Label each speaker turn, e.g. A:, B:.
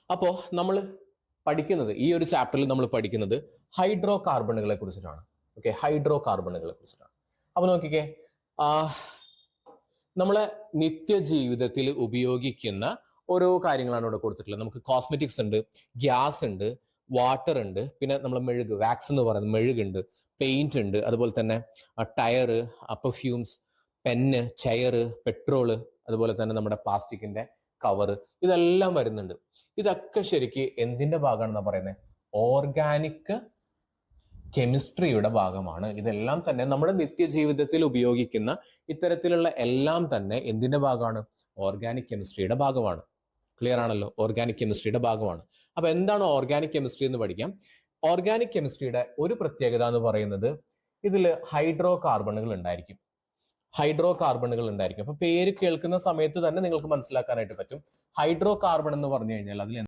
A: അപ്പോൾ നമ്മൾ പഠിക്കുന്നത് ഈ ഒരു ചാപ്റ്ററിൽ നമ്മൾ പഠിക്കുന്നത് ഹൈഡ്രോ കാർബണുകളെ കുറിച്ചിട്ടാണ്. ഓക്കെ, ഹൈഡ്രോ കാർബണുകളെ കുറിച്ചിട്ടാണ്. അപ്പൊ നോക്കിക്കേ, നമ്മളെ നിത്യജീവിതത്തിൽ ഉപയോഗിക്കുന്ന ഓരോ കാര്യങ്ങളാണ് ഇവിടെ കൊടുത്തിട്ടുള്ളത്. നമുക്ക് കോസ്മെറ്റിക്സ് ഉണ്ട്, ഗ്യാസ് ഉണ്ട്, വാട്ടർ ഉണ്ട്, പിന്നെ നമ്മൾ മെഴുക്, വാക്സ് എന്ന് പറയുന്നത് മെഴുകുണ്ട്, പെയിന്റ് ഉണ്ട്, അതുപോലെ തന്നെ tyre, perfumes, pen, chair, petrol, അതുപോലെ തന്നെ നമ്മുടെ പ്ലാസ്റ്റിക്കിന്റെ കവറ്, ഇതെല്ലാം വരുന്നുണ്ട്. ഇതൊക്കെ ശരിക്ക് എന്തിന്റെ ഭാഗമാണെന്നാ പറയുന്നത്? ഓർഗാനിക് കെമിസ്ട്രിയുടെ ഭാഗമാണ്. ഇതെല്ലാം തന്നെ നമ്മുടെ നിത്യജീവിതത്തിൽ ഉപയോഗിക്കുന്ന ഇത്തരത്തിലുള്ള എല്ലാം തന്നെ എന്തിന്റെ ഭാഗമാണ്? ഓർഗാനിക് കെമിസ്ട്രിയുടെ ഭാഗമാണ്. ക്ലിയർ ആണല്ലോ? ഓർഗാനിക് കെമിസ്ട്രിയുടെ ഭാഗമാണ്. അപ്പൊ എന്താണ് ഓർഗാനിക് കെമിസ്ട്രി എന്ന് പഠിക്കാം. ഓർഗാനിക് കെമിസ്ട്രിയുടെ ഒരു പ്രത്യേകത എന്ന് പറയുന്നത് ഇതിൽ ഹൈഡ്രോ കാർബണുകൾ ഉണ്ടായിരിക്കും. ഹൈഡ്രോ കാർബണുകൾ ഉണ്ടായിരിക്കും. അപ്പൊ പേര് കേൾക്കുന്ന സമയത്ത് തന്നെ നിങ്ങൾക്ക് മനസ്സിലാക്കാനായിട്ട് പറ്റും. ഹൈഡ്രോ കാർബൺ എന്ന് പറഞ്ഞു കഴിഞ്ഞാൽ അതിൽ